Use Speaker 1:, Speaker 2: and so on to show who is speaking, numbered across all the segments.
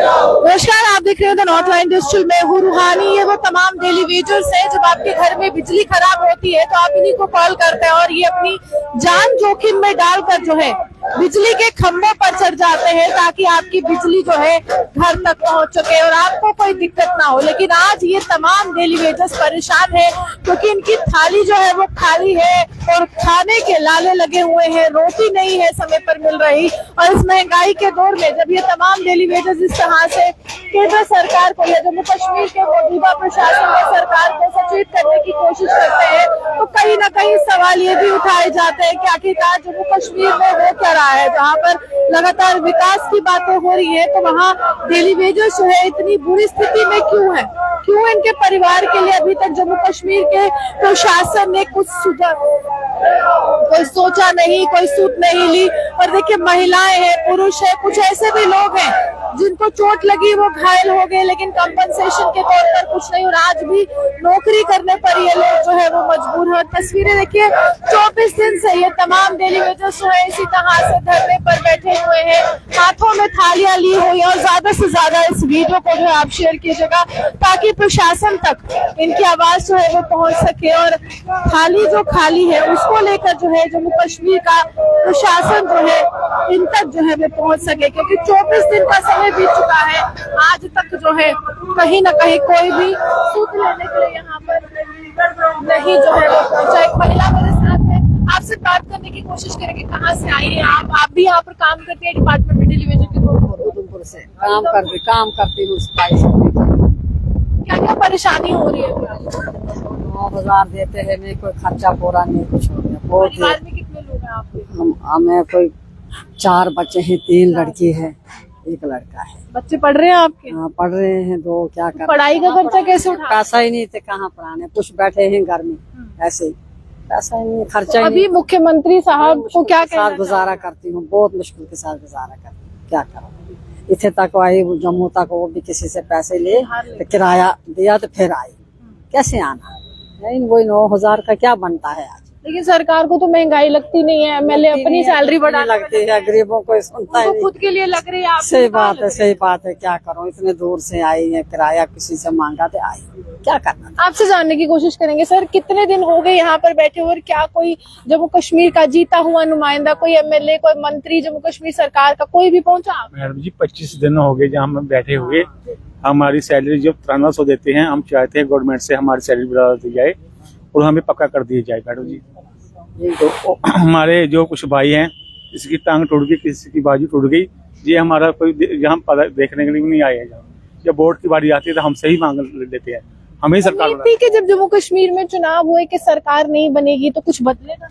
Speaker 1: नमस्कार, आप देख रहे हो द नॉर्थ लाइन डिजिटल में हूँ रूहानी। ये वो तमाम डेली वेजर्स हैं। जब आपके घर में बिजली खराब होती है तो आप इन्हीं को कॉल करते हैं और ये अपनी जान जोखिम में डालकर जो है बिजली के खंभों पर चढ़ जाते हैं ताकि आपकी बिजली जो है घर तक पहुंच सके और आपको कोई दिक्कत ना हो। लेकिन आज ये तमाम डेली वेजर्स परेशान है क्योंकि इनकी थाली जो है वो खाली है और खाने के लाले लगे हुए हैं, रोटी नहीं है समय पर मिल रही। और इस महंगाई के दौर में जब ये तमाम डेली वेजर्स इस तरह से केंद्र सरकार को या जम्मू कश्मीर के मौजूदा प्रशासन व सरकार को सचेत करने की कोशिश करते हैं तो कहीं ना कहीं सवाल ये भी उठाए जाते हैं कि आखिरकार जम्मू कश्मीर में हो क्या रहा है। जहाँ पर लगातार विकास की बातें हो रही है तो वहाँ डेली वेजर्स जो है इतनी बुरी स्थिति में क्यों है, क्यों इनके परिवार के लिए अभी तक जम्मू कश्मीर के प्रशासन ने कुछ कोई सोचा नहीं, कोई सूट नहीं ली। और देखिए महिलाएं हैं, पुरुष है, कुछ ऐसे भी लोग हैं जिनको चोट लगी, वो घायल हो गए लेकिन कंपनसेशन के तौर पर कुछ नहीं। और आज भी नौकरी करने पर ये लोग जो है वो मजबूर है। तस्वीरें देखिए, 24 दिन से ये तमाम डेली वेजर्स जो है इसी तरह से धरने पर बैठे हुए हैं, हाथों में थालियां ली हुई है। और ज्यादा से ज्यादा इस वीडियो को जो है आप शेयर कीजिएगा ताकि प्रशासन तक इनकी आवाज जो है वो पहुंच सके और थाली जो खाली है उसको लेकर जो है जम्मू कश्मीर का प्रशासन जो है इन तक जो है वो पहुंच सके। क्योंकि 24 दिन का समय बीत चुका है, आज तक जो है कहीं ना कहीं कोई भी सूद लेने के लिए यहाँ पर नहीं जो है वो पहुंचा। एक महिला मेरे साथ है, आपसे बात करने की कोशिश करेंगे। कहाँ से आई है आप भी यहाँ पर काम करते हैं डिपार्टमेंट में डेली वेजर के?
Speaker 2: उधमपुर से काम करती हूँ।
Speaker 1: क्या क्या परेशानी हो रही है?
Speaker 2: 9,000 देते हैं, नहीं कोई खर्चा पूरा नहीं कुछ हो गया।
Speaker 1: परिवार में कितने लोग हैं आपके?
Speaker 2: हमें कोई 4 बच्चे हैं, 3 लड़की है, 1 लड़का है।
Speaker 1: बच्चे पढ़ रहे हैं आपके?
Speaker 2: हाँ पढ़ रहे हैं, 2 क्या कर
Speaker 1: पढ़ाई का खर्चा कैसे उठा?
Speaker 2: पैसा ही नहीं थे, कहाँ पढ़ाने, कुछ बैठे हैं घर में ऐसे ही, पैसा ही नहीं, खर्चा
Speaker 1: अभी मुख्यमंत्री साहब को क्या
Speaker 2: साथ गुजारा करती हूँ, बहुत मुश्किल के साथ गुजारा करती हूँ, क्या करूँ। इथे तक आई, जम्मू तक, वो भी किसी से पैसे ले तो किराया दिया तो फिर आई, कैसे आना। नहीं वही 9,000 का क्या बनता है आज।
Speaker 1: लेकिन सरकार को तो महंगाई लगती नहीं है, एमएलए अपनी सैलरी बढ़ा
Speaker 2: लगती है, गरीबों को सुनता है,
Speaker 1: खुद के लिए लग रही है।
Speaker 2: सही बात है, सही बात है, क्या करूं, इतने दूर से आई है, किराया किसी से मांगा तो आई, क्या करना।
Speaker 1: आपसे जानने की कोशिश करेंगे सर, कितने दिन हो गए यहाँ पर बैठे हुए और क्या कोई जम्मू कश्मीर का जीता हुआ नुमाइंदा, कोई एमएलए, कोई मंत्री जम्मू कश्मीर सरकार का कोई भी पहुँचा?
Speaker 3: मैडम जी 25 दिन हो गए जहाँ हम बैठे हुए। हमारी सैलरी जब 9300 देते हैं, हम चाहते हैं गवर्नमेंट से हमारी सैलरी बढ़ा दी जाए और हमें पक्का कर दिया जाए मैडम जी। तो हमारे जो कुछ भाई हैं, किसी की टांग टूट गई, किसी की बाजू टूट गई, ये हमारा कोई यहाँ देखने के लिए नहीं आया। जब वोट की बारी आती है तो हम सही मांग लेते हैं, हमें ही सरकार
Speaker 1: थी कि जब जम्मू कश्मीर में चुनाव हुए कि सरकार नहीं बनेगी तो कुछ बदलेगा।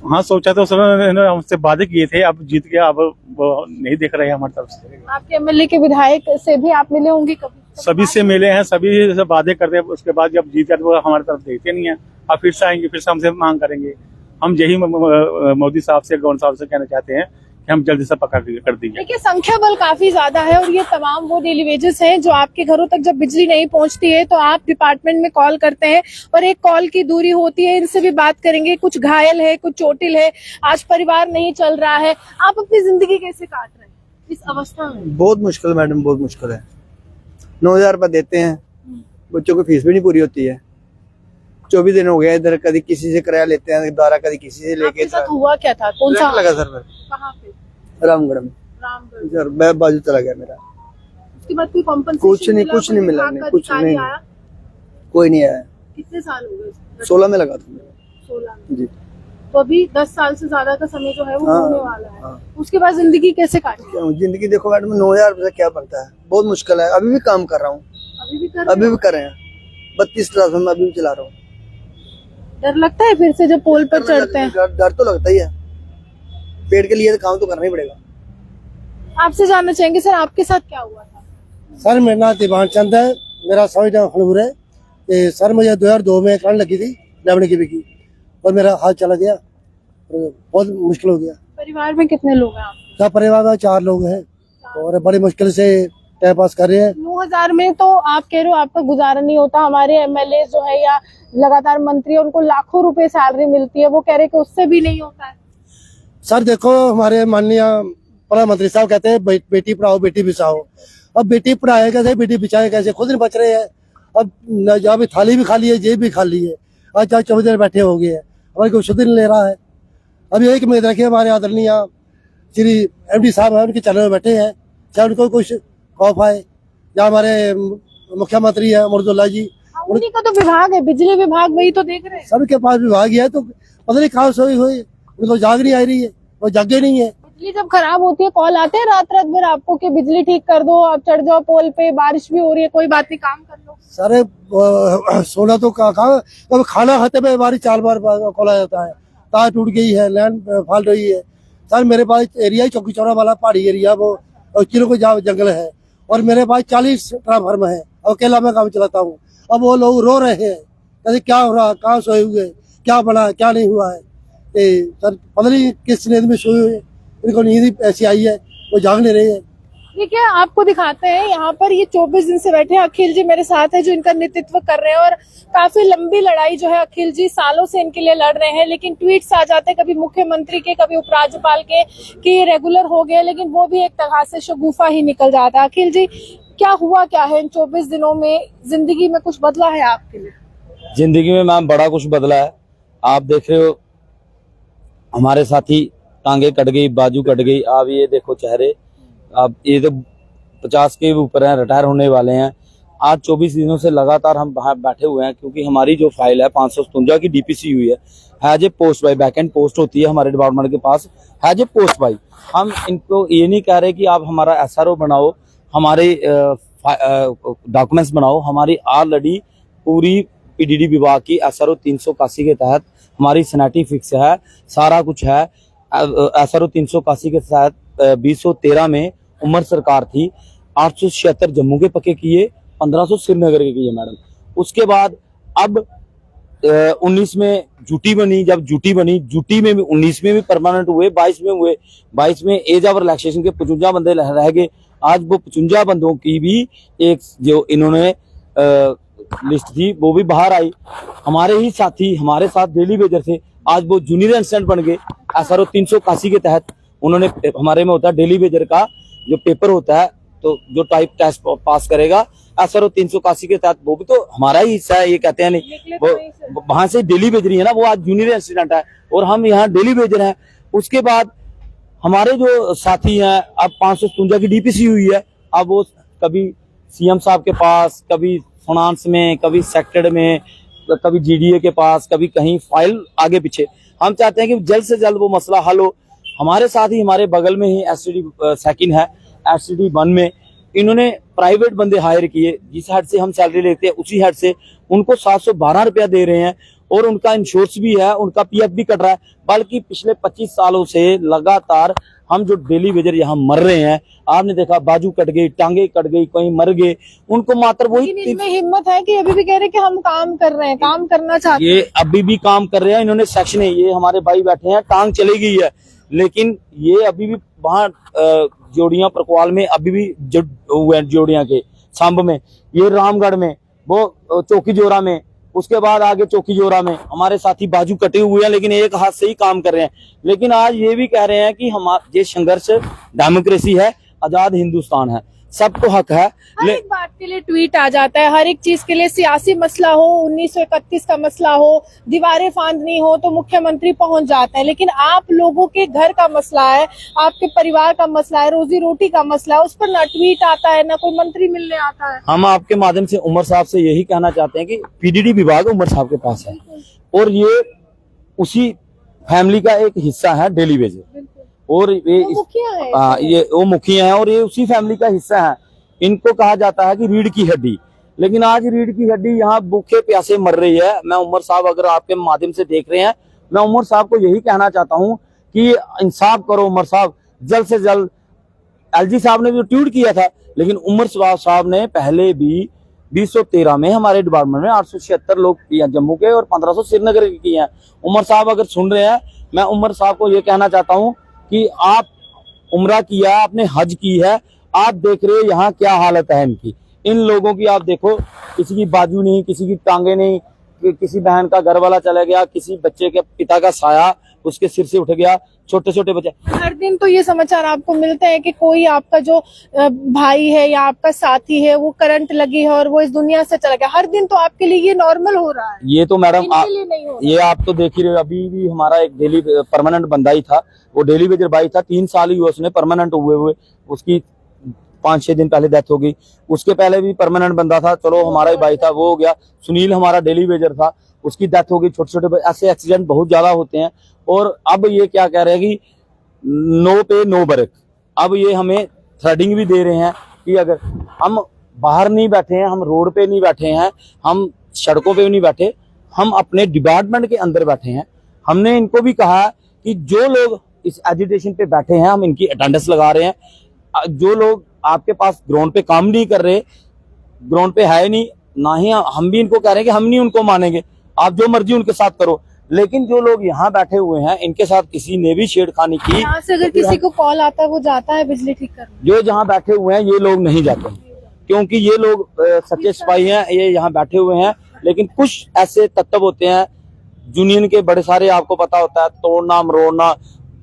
Speaker 3: हाँ सोचा तो उन्होंने हमसे वादे किए थे, अब जीत गया, अब वो नहीं देख रहे हैं हमारी तरफ से।
Speaker 1: आपके एमएलए के विधायक से भी आप मिले होंगे कभी?
Speaker 3: सभी से मिले हैं, सभी से वादे करते हैं, उसके बाद जब जीत जाते वो हमारी तरफ देखते नहीं है। अब फिर से आएंगे, फिर से हमसे मांग करेंगे। हम यही मोदी साहब से, गवर्नर साहब से कहना चाहते हैं कि हम जल्दी से पक्का कर दीजिए।
Speaker 1: देखिए संख्या बल काफी ज्यादा है और ये तमाम वो डेली वेजेस हैं जो आपके घरों तक जब बिजली नहीं पहुंचती है तो आप डिपार्टमेंट में कॉल करते हैं और एक कॉल की दूरी होती है। इनसे भी बात करेंगे, कुछ घायल है, कुछ चोटिल है, आज परिवार नहीं चल रहा है। आप अपनी जिंदगी कैसे काट रहे हैं इस अवस्था में?
Speaker 4: बहुत मुश्किल मैडम, बहुत मुश्किल है। 9,000 रुपए देते हैं, बच्चों की फीस भी नहीं पूरी होती है। 24 दिन हो गया इधर, कभी किसी से किराया लेते हैं दोबारा, कभी किसी से लेके।
Speaker 1: हुआ क्या था? कौन सा
Speaker 4: लगा सर?
Speaker 1: कहाँ पे?
Speaker 4: रामगढ़ में सर, मैं बाजू चला गया मेरा।
Speaker 1: उसके बाद कोई कंपनसेशन?
Speaker 4: कुछ नहीं मिला, कुछ नहीं, कोई नहीं आया।
Speaker 1: कितने साल हो गए?
Speaker 4: 16 में लगा था मेरा।
Speaker 1: 16 में
Speaker 4: जी।
Speaker 1: तो अभी 10 साल से ज्यादा का समय जो है वो
Speaker 4: हाँ,
Speaker 1: होने वाला है।
Speaker 4: हाँ।
Speaker 1: उसके बाद जिंदगी कैसे काटें?
Speaker 4: जिंदगी देखो मैडम, 9,000 रुपए क्या बनता है, बहुत मुश्किल है। अभी भी काम कर रहा हूँ, अभी भी कर रहे हैं, 32 ट्रांसफार्मर अभी भी चला रहा हूँ।
Speaker 1: डर लगता है फिर से जब पोल पर चढ़ते हैं?
Speaker 4: डर तो लगता ही है, पेट के लिए काम तो करना ही पड़ेगा।
Speaker 1: आपसे जानना चाहेंगे सर, आपके साथ क्या हुआ था?
Speaker 5: सर मेरा नाम दीवान चंद है, मेरा सौजा खड़ूर है। सर मुझे 2002 में करंट लगी थी लेवड़ी की बिकी और मेरा हाथ चला गया, बहुत मुश्किल हो गया।
Speaker 1: परिवार में कितने लोग हैं आप?
Speaker 5: सब परिवार में 4 लोग हैं और बड़ी मुश्किल से टाइम पास कर रहे हैं।
Speaker 1: 9,000 में तो आप कह रहे हो आपका गुजारा नहीं होता। हमारे एमएलए जो है या लगातार मंत्री, उनको लाखों रुपए सैलरी मिलती है, वो कह रहे कि उससे भी नहीं होता है।
Speaker 5: सर देखो, हमारे माननीय प्रधानमंत्री साहब कहते हैं बेटी पढ़ाओ बेटी बचाओ। अब बेटी पढ़ाए कैसे, बेटी बिचाए कैसे, खुद नहीं बच रहे हैं। अब जहाँ पे थाली भी खाली है, जेब भी खाली है। आज चाहे 24 दिन बैठे हो गए हैं, हमारे कोई शुद्ध नहीं ले रहा है। अब यही उम्मीद रखे हमारे आदरणीय श्री MD साहब हैं, उनके चैनल में बैठे हैं, चाहे उनको कुछ खौफ आए, या हमारे मुख्यमंत्री है अमरुद्दौला जी,
Speaker 1: उन्हीं का तो विभाग है, बिजली विभाग, वही तो देख रहे हैं।
Speaker 5: सबके पास विभाग है, तो पता नहीं कहाँ सोई हुई, उनको जाग नहीं आ रही है, वो जागे नहीं है।
Speaker 1: बिजली जब खराब होती है कॉल आते हैं रात रात भर आपको कि बिजली ठीक कर दो, आप चढ़ जाओ पोल पे, बारिश भी हो रही है, कोई बात नहीं, काम कर लो।
Speaker 5: सारे सोना तो कब खाना खाते हुए हमारी 4 बार कॉल आ जाता है, तार टूट गई है, लैंड फॉल्ट हुई है। सर मेरे पास एरिया ही चौकी चौरा वाला पहाड़ी एरिया, वो किलो को जंगल है, और मेरे पास 40 ट्रांसफार्मर है, और अकेला मैं काम चलाता हूँ। अब वो लोग रो रहे हैं, कहते क्या हो रहा, कहाँ सोए हुए, क्या बना, क्या नहीं हुआ है। सर पता नहीं किस नींद में सोए हुए, इनको नींद ऐसी आई है, वो जाग नहीं रहे हैं।
Speaker 1: ठीक है, आपको दिखाते हैं यहाँ पर ये 24 दिन से बैठे हैं। अखिल जी मेरे साथ है जो इनका नेतृत्व कर रहे हैं, और काफी लंबी लड़ाई जो है अखिल जी सालों से इनके लिए लड़ रहे हैं, लेकिन ट्वीट्स आ जाते हैं कभी मुख्यमंत्री के, कभी उपराज्यपाल के कि रेगुलर हो गए, लेकिन वो भी एक तरह से शगुफा ही निकल जाता है। अखिल जी क्या हुआ, क्या है इन 24 दिनों में, जिंदगी में कुछ बदला है आपके लिए?
Speaker 6: जिंदगी में मैम बड़ा कुछ बदला है। आप देख रहे हो हमारे साथी टांगे कट गई, बाजू कट गई, आप ये देखो चेहरे, अब ये तो 50 के ऊपर हैं, रिटायर होने वाले हैं। आज 24 दिनों से लगातार हम बाहर बैठे हुए हैं, क्योंकि हमारी जो फाइल है 557 की DPC हुई है, has a post by, back and post होती है हमारे डिपार्टमेंट के पास, हैज ए पोस्ट बाई। हम इनको ये नहीं कह रहे कि आप हमारा SRO बनाओ, हमारे डॉक्यूमेंट्स बनाओ। हमारी ऑलरेडी पूरी PDD विभाग की SRO 381 के तहत हमारी सैनिटरी फिक्स है, सारा कुछ है। SRO 381 के तहत 2013 में उमर सरकार थी, 876 जम्मू के पक्के किए, 1500 श्रीनगर के किए मैडम। उसके बाद अब 19 में जूटी बनी, जब जूटी बनी, जूटी में भी 19 में भी परमानेंट हुए, 22 में हुए, 22 में एज ऑफ रिलैक्सेशन के 55 बंदे रह गए। आज वो 55 बंदों की भी एक जो इन्होंने लिस्ट थी वो भी बाहर आई। हमारे ही साथी हमारे साथ डेली वेजर थे, आज वो जूनियर असिस्टेंट बन गए। SRO 381 के तहत उन्होंने, हमारे में होता है डेली वेजर का जो पेपर होता है, तो जो टाइप टेस्ट पास करेगा SRO 381 के तहत, वो भी तो हमारा ही हिस्सा है, ये कहते हैं नहीं, वो वहां से डेली वेजर है ना, वो आज जूनियर असिस्टेंट है और हम यहाँ डेली वेजर हैं। उसके बाद हमारे जो साथी हैं, अब 557 की DPC हुई है, अब वो कभी CM साहब के पास, कभी फाइनेंस में, कभी सेक्टर में, कभी GDA के पास, कभी कहीं फाइल आगे पीछे। हम चाहते हैं कि जल्द से जल्द वो मसला हल हो। हमारे साथ ही हमारे बगल में ही STD सेकंड है, STD 1 में इन्होंने प्राइवेट बंदे हायर किए, जिस हेड से हम सैलरी लेते हैं उसी हेड से उनको 712 रुपया दे रहे हैं, और उनका इंश्योरेंस भी है, उनका PF भी कट रहा है। बल्कि पिछले 25 सालों से लगातार हम जो डेली वेजर यहाँ मर रहे हैं, आपने देखा बाजू कट गई, टांगे कट गई, कहीं मर गए, उनको मात्र वही।
Speaker 1: इनमें हिम्मत है कि अभी भी कह रहे हैं कि हम काम कर रहे हैं, काम करना चाहते हैं।
Speaker 6: ये अभी भी काम कर रहे हैं, इन्होंने सेक्शन है, ये हमारे भाई बैठे हैं, टांग चली गई है, लेकिन ये अभी भी वहाँ जोड़ियां प्रकवाल में अभी भी जोड़ियां के सांब में, ये रामगढ़ में, वो चौकी जोरा में, उसके बाद आगे चौकी जोरा में हमारे साथी बाजू कटे हुए हैं, लेकिन एक हाथ से ही काम कर रहे हैं। लेकिन आज ये भी कह रहे हैं कि हमारा ये संघर्ष डेमोक्रेसी है, आजाद हिंदुस्तान है, सबको हक है।
Speaker 1: हर एक बात के लिए ट्वीट आ जाता है, हर एक चीज के लिए, सियासी मसला हो, 1931 का मसला हो, दीवारें फांदनी हो तो मुख्यमंत्री पहुंच जाते हैं। लेकिन आप लोगों के घर का मसला है, आपके परिवार का मसला है, रोजी रोटी का मसला है, उस पर ना ट्वीट आता है, ना कोई मंत्री मिलने आता है।
Speaker 6: हम आपके माध्यम से उमर साहब से यही कहना चाहते हैं कि PDD विभाग उमर साहब के पास है, और ये उसी फैमिली का एक हिस्सा है डेली वेजर, और ये वो मुखिया है और ये उसी फैमिली का हिस्सा है। इनको कहा जाता है कि रीढ़ की हड्डी, लेकिन आज रीढ़ की हड्डी यहाँ भूखे प्यासे मर रही है। मैं उमर साहब, अगर आपके माध्यम से देख रहे हैं, मैं उमर साहब को यही कहना चाहता हूँ कि इंसाफ करो उमर साहब, जल्द से जल्द। LG साहब ने भी ट्वीट किया था, लेकिन उमर साहब ने पहले भी 2013 में हमारे डिपार्टमेंट में 876 लोग किए हैं जम्मू के, और 1500 श्रीनगर के किए हैं। उमर साहब अगर सुन रहे हैं, मैं उमर साहब को ये कहना चाहता हूँ कि आप उम्रा किया, आपने हज की है, आप देख रहे हो यहाँ क्या हालत है इनकी, इन लोगों की। आप देखो, किसी की बाजू नहीं, किसी की टांगे नहीं, किसी बहन का घर वाला चला गया, किसी बच्चे के पिता का साया उसके सिर से उठ गया। छोटे छोटे बच्चे,
Speaker 1: हर दिन तो ये समाचार आपको मिलते हैं कि कोई आपका जो भाई है या आपका साथी है वो करंट लगी है और वो इस दुनिया से चला गया। हर दिन तो आपके लिए ये नॉर्मल हो रहा है,
Speaker 6: ये तो मैडम
Speaker 1: इनके लिए नहीं हो रहा।
Speaker 6: ये आप तो देख ही रहे हो। अभी भी हमारा एक डेली परमानेंट बंदा ही था, वो डेली वेजर भाई था, 3 साल ही हुए उसने परमानेंट हुए, उसकी 5-6 दिन पहले डेथ हो गई। उसके पहले भी परमानेंट बंदा था, चलो हमारा ही भाई था, वो हो गया। सुनील हमारा डेली वेजर था, उसकी डेथ हो गई। छोटे छोटे ऐसे एक्सीडेंट बहुत ज्यादा होते हैं। और अब ये क्या कह रहे हैं कि नो पे नो बरक। अब ये हमें थ्रेडिंग भी दे रहे हैं कि अगर हम बाहर नहीं बैठे हैं, हम रोड पे नहीं बैठे हैं, हम सड़कों पे नहीं बैठे, हम अपने डिपार्टमेंट के अंदर बैठे हैं। हमने इनको भी कहा कि जो लोग इस एजिटेशन पे बैठे हैं, हम इनकी अटेंडेंस लगा रहे हैं। जो लोग आपके पास ग्राउंड पे काम नहीं कर रहे, ग्राउंड पे है नहीं, ना ही हम भी इनको कह रहे हैं कि हम नहीं उनको मानेंगे, आप जो मर्जी उनके साथ करो। लेकिन जो लोग यहाँ बैठे हुए हैं, इनके साथ किसी ने भी छेड़खानी की,
Speaker 1: यहाँ से अगर किसी को कॉल आता है वो जाता है बिजली ठीक करने।
Speaker 6: जो जहाँ बैठे हुए हैं ये लोग नहीं जाते, क्योंकि ये लोग सच्चे सिपाही हैं, ये यहाँ बैठे हुए हैं। लेकिन कुछ ऐसे तत्व होते हैं यूनियन के, बड़े सारे, आपको पता होता है, तोड़ना मरोड़ना,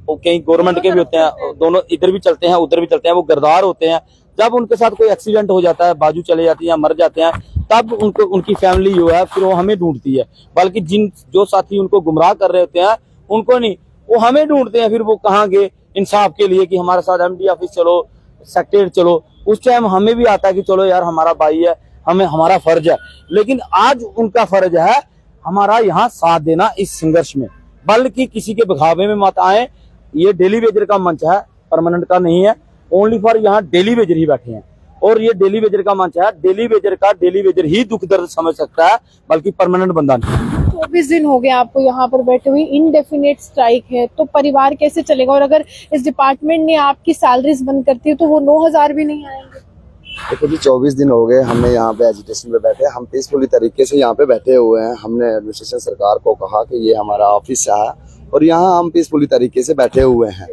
Speaker 6: कहीं गवर्नमेंट के भी होते हैं, दोनों इधर भी चलते हैं उधर भी चलते हैं, वो गरदार होते हैं। जब उनके साथ कोई एक्सीडेंट हो जाता है, बाजू चले जाती है या मर जाते हैं, तब उनको, उनकी फैमिली जो है फिर वो हमें ढूंढती है। बल्कि जो साथी उनको गुमराह कर रहे होते हैं उनको नहीं, वो हमें ढूंढते हैं। फिर वो कहाँ गए इंसाफ के लिए कि हमारे साथ एमडी ऑफिस चलो, सेक्रेटरी चलो। उस टाइम हमें भी आता है कि चलो यार हमारा भाई है, हमें हमारा फर्ज है। लेकिन आज उनका फर्ज है हमारा यहाँ साथ देना इस संघर्ष में, बल्कि किसी के बखावे में मत आए। ये डेली वेजर का मंच है, परमानेंट का नहीं है। ओनली फॉर यहाँ डेली वेजर ही बैठे हैं और ये डेली वेजर का मंच है। डेली वेजर ही दुख दर्द समझ सकता है, बल्कि परमानेंट बंदा नहीं।
Speaker 1: 24 दिन हो गए आपको यहाँ पर बैठे हुए, इनडेफिनेट स्ट्राइक है, तो परिवार कैसे चलेगा? और अगर इस डिपार्टमेंट ने आपकी सैलरीज बंद करती है तो वो 9,000 भी नहीं आएंगे।
Speaker 7: देखो जी, 24 दिन हो गए हमने यहाँ पे एजुटेशन पे बैठे, हम पीसफुली तरीके से यहाँ पे बैठे हुए हैं। हमने एडमिनिस्ट्रेशन सरकार को कहा कि ये हमारा ऑफिस है और यहाँ हम पीसफुली तरीके से बैठे हुए हैं,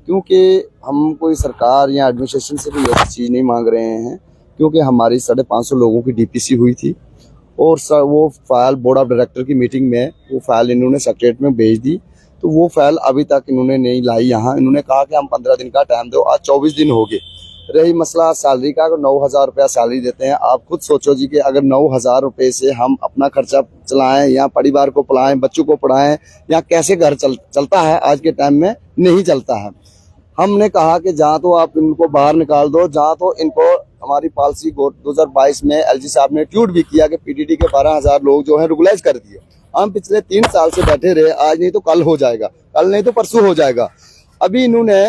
Speaker 7: क्योंकि हम कोई सरकार या एडमिनिस्ट्रेशन से भी ऐसी चीज़ नहीं मांग रहे हैं। क्योंकि हमारी 550 लोगों की डीपीसी हुई थी और वो फाइल बोर्ड ऑफ डायरेक्टर की मीटिंग में वो फाइल इन्होंने सेक्रेटरी में भेज दी, तो वो फाइल अभी तक इन्होंने नहीं लाई यहाँ। इन्होंने कहा कि हम 15 दिन का टाइम दो, आज 24 दिन हो गए। रही मसला सैलरी का, अगर 9,000 रुपया सैलरी देते हैं, आप खुद सोचो जी कि अगर 9,000 रुपये से हम अपना खर्चा चलाएं या परिवार को पढ़ाएं, बच्चों को पढ़ाएं, या कैसे घर चलता है? आज के टाइम में नहीं चलता है। हमने कहा कि जहाँ तो आप इनको बाहर निकाल दो, जहाँ तो इनको, हमारी पॉलिसी 2022 में एलजी साहब ने ट्वीट भी किया कि पीडीडी के 12,000 लोग जो है रेगुलाइज कर दिए। हम पिछले 3 साल से बैठे रहे, आज नहीं तो कल हो जाएगा, कल नहीं तो परसों हो जाएगा। अभी इन्होंने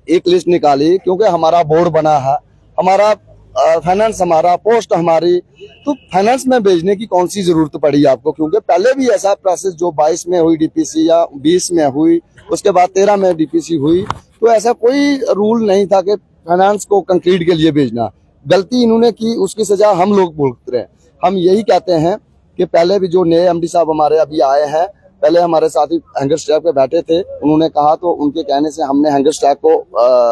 Speaker 7: एक लिस्ट निकाली, क्योंकि हमारा बोर्ड बना है, हमारा फाइनेंस, हमारा पोस्ट हमारी, तो फाइनेंस में भेजने की कौन सी जरूरत पड़ी आपको? क्योंकि पहले भी ऐसा प्रोसेस जो 22 में हुई डीपीसी या 20 में हुई, उसके बाद 13 में डीपीसी हुई, तो ऐसा कोई रूल नहीं था कि फाइनेंस को कंक्रीट के लिए भेजना। गलती इन्होंने की, उसकी सजा हम लोग भुगत रहे हैं। हम यही कहते हैं कि पहले भी जो नए एमडी साहब हमारे अभी आए हैं, पहले हमारे साथ ही हैंगर स्ट्रैप पे बैठे थे, उन्होंने कहा तो उनके कहने से हमने हैंगर स्ट्रैप को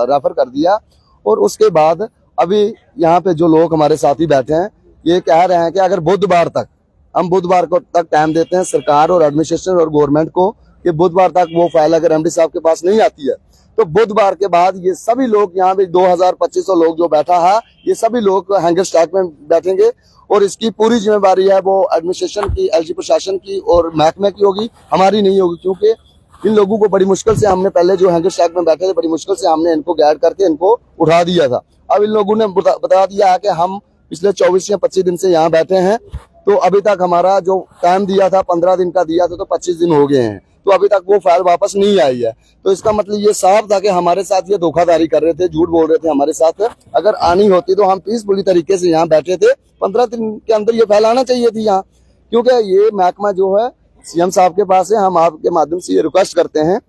Speaker 7: रेफर कर दिया। और उसके बाद अभी यहाँ पे जो लोग हमारे साथ ही बैठे हैं, ये कह रहे हैं कि अगर बुधवार तक, हम बुधवार को तक टाइम देते हैं सरकार और एडमिनिस्ट्रेशन और गवर्नमेंट को, कि बुधवार तक वो फाइल अगर एमडी साहब के पास नहीं आती है, तो बुधवार के बाद ये सभी लोग, यहाँ पे 2,000-2,500 लोग जो बैठा है, ये सभी लोग हैंगर स्ट्राइक में बैठेंगे। और इसकी पूरी जिम्मेदारी है वो एडमिनिस्ट्रेशन की, एलजी प्रशासन की और महकमे की होगी, हमारी नहीं होगी। क्योंकि इन लोगों को बड़ी मुश्किल से हमने, पहले जो हैंगर स्ट्राइक में बैठे थे, बड़ी मुश्किल से हमने इनको गाइड करके इनको उठा दिया था। अब इन लोगों ने बता दिया है कि हम पिछले 24 या 25 दिन से यहाँ बैठे हैं, तो अभी तक हमारा जो टाइम दिया था 15 दिन का दिया था, तो 25 दिन हो गए हैं, तो अभी तक वो फाइल वापस नहीं आई है। तो इसका मतलब ये साफ था कि हमारे साथ ये धोखाधड़ी कर रहे थे, झूठ बोल रहे थे हमारे साथ। अगर आनी होती तो हम पीसफुली तरीके से यहाँ बैठे थे, 15 दिन के अंदर ये फाइल आना चाहिए थी यहाँ। क्योंकि ये महकमा जो है सीएम साहब के पास है, हम आपके माध्यम से ये रिक्वेस्ट करते हैं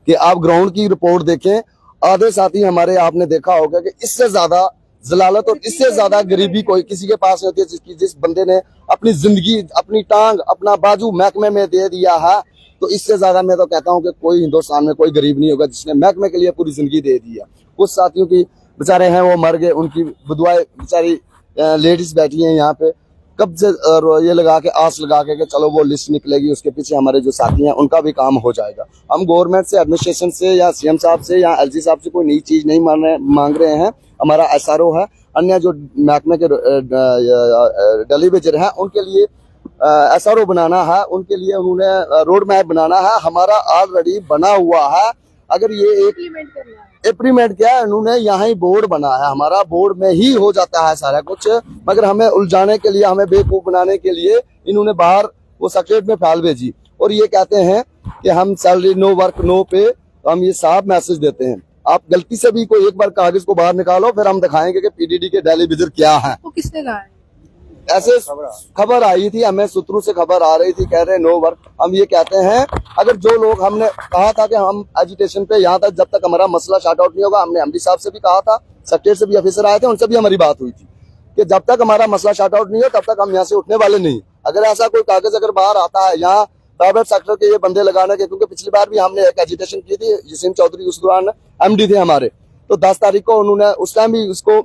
Speaker 7: कि आप ग्राउंड की रिपोर्ट देखें। आधे साथी हमारे, आपने देखा होगा कि इससे ज्यादा जलालत और इससे ज्यादा गरीबी कोई किसी के पास नहीं होती है। जिस बंदे ने अपनी जिंदगी, अपनी टांग, अपना बाजू महकमे में दे दिया है, तो इससे ज्यादा मैं तो कहता हूं कि कोई हिंदुस्तान में कोई गरीब नहीं होगा जिसने महकमे के लिए पूरी जिंदगी दे दी है। कुछ साथियों की बेचारे हैं वो मर गए, उनकी विधवाएं बेचारी लेडीज बैठी हैं यहाँ पे, कब से ये लगा के आस लगा के कि चलो वो लिस्ट निकलेगी, उसके पीछे हमारे जो साथी हैं उनका भी काम हो जाएगा। हम गवर्नमेंट से, एडमिनिस्ट्रेशन से या सीएम साहब से या एलजी साहब से कोई नई चीज नहीं मांग रहे हैं। हमारा एसआरओ है, अन्य जो महकमे के डेलीवेजर हैं उनके लिए एसआरओ बनाना है, उनके लिए उन्होंने रोड मैप बनाना है, हमारा ऑलरेडी बना हुआ है। अगर ये एक इम्प्लीमेंट किया है उन्होंने, यहाँ ही बोर्ड बना है, हमारा बोर्ड में ही हो जाता है सारा कुछ, मगर हमें उलझाने के लिए, हमें बेवकूफ बनाने के लिए इन्होंने बाहर वो सेक्रेटरीट में फाइल भेजी और ये कहते हैं कि हम सैलरी नो वर्क नो पे, हम ये साफ मैसेज देते हैं। आप गलती से भी कोई एक बार कागज को बाहर निकालो, फिर हम दिखाएंगे कि पीडीडी के डेलीवेजर क्या है।
Speaker 1: वो किसने कहा है?
Speaker 7: ऐसे खबर आई थी, हमें सूत्रों से खबर आ रही थी, कह रहे नो वर्क। हम ये कहते हैं अगर जो लोग, हमने कहा था कि हम एजुटेशन पे यहाँ तक जब तक हमारा मसला शार्ट आउट नहीं होगा, हमने एमडी साहब से भी कहा था, सेक्रेटरी से भी ऑफिसर आए थे, उनसे भी हमारी बात हुई थी कि जब तक हमारा मसला शार्ट आउट नहीं हो तब तक हम यहाँ से उठने वाले नहीं। अगर ऐसा कोई कागज अगर बाहर आता है यहाँ प्राइवेट सेक्टर के ये बंदे लगाने के, क्योंकि पिछली बार भी हमने एक एजुटेशन की थी, जसीम चौधरी उस दौरान एमडी थे हमारे, तो 10 तारीख को उन्होंने उस टाइम भी उसको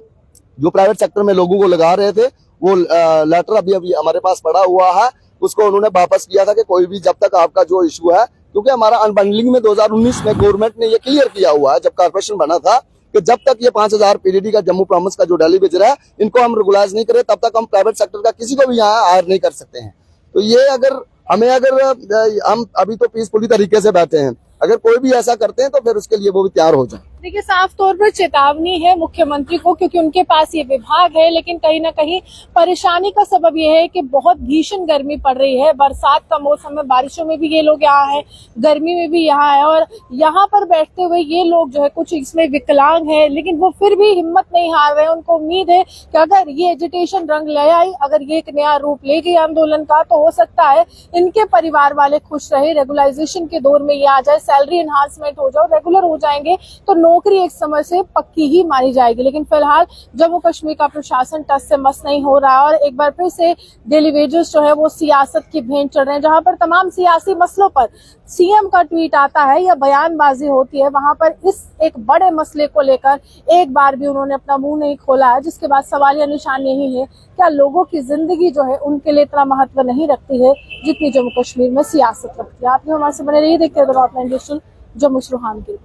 Speaker 7: जो प्राइवेट सेक्टर में लोगों को लगा रहे थे वो लेटर अभी हमारे पास पड़ा हुआ है, उसको उन्होंने वापस किया था कि कोई भी जब तक आपका जो इशू है, क्योंकि हमारा अनबंडलिंग में 2019 में गवर्नमेंट ने ये क्लियर किया हुआ है जब कॉर्पोरेशन बना था कि जब तक ये 5000 पीडीडी का जम्मू प्रॉमिस का जो डेलीवेजर है इनको हम रेगुलाइज नहीं करें तब तक हम प्राइवेट सेक्टर का किसी को भी यहाँ हायर नहीं कर सकते हैं। तो ये अगर हम अभी तो पीसफुली तरीके से बैठे हैं, अगर कोई भी ऐसा करते हैं तो फिर उसके लिए वो भी तैयार हो जाए।
Speaker 1: देखिए, साफ तौर पर चेतावनी है मुख्यमंत्री को, क्योंकि उनके पास ये विभाग है, लेकिन कहीं ना कहीं परेशानी का सबब ये है कि बहुत भीषण गर्मी पड़ रही है। बरसात का मौसम है, बारिशों में भी ये लोग यहाँ है, गर्मी में भी यहाँ है, और यहाँ पर बैठते हुए ये लोग जो है कुछ इसमें विकलांग है, लेकिन वो फिर भी हिम्मत नहीं हार रहे हैं। उनको उम्मीद है कि अगर ये एजुटेशन रंग ले आई, अगर ये एक नया रूप ले गई आंदोलन का, तो हो सकता है इनके परिवार वाले खुश रहे, रेगुलाइजेशन के दौर में ये आ जाए, सैलरी एनहांसमेंट हो जाए, रेगुलर हो जाएंगे तो नौकरी एक समय से पक्की ही मानी जाएगी। लेकिन फिलहाल जम्मू कश्मीर का प्रशासन टस से मस नहीं हो रहा है और एक बार फिर से डेलीवेजर्स जो है वो सियासत की भेंट चढ़ रहे हैं। जहां पर तमाम सियासी मसलों पर सीएम का ट्वीट आता है या बयानबाजी होती है, वहां पर इस एक बड़े मसले को लेकर एक बार भी उन्होंने अपना मुंह नहीं खोला है, जिसके बाद सवालिया निशान यही है, क्या लोगों की जिंदगी जो है उनके लिए इतना महत्व नहीं रखती है जितनी जम्मू कश्मीर में सियासत रखती है। आप भी हमारे से बने रहिए, देखते रहिए ऑफलाइन डिजिटल जम्मू से रूहान की।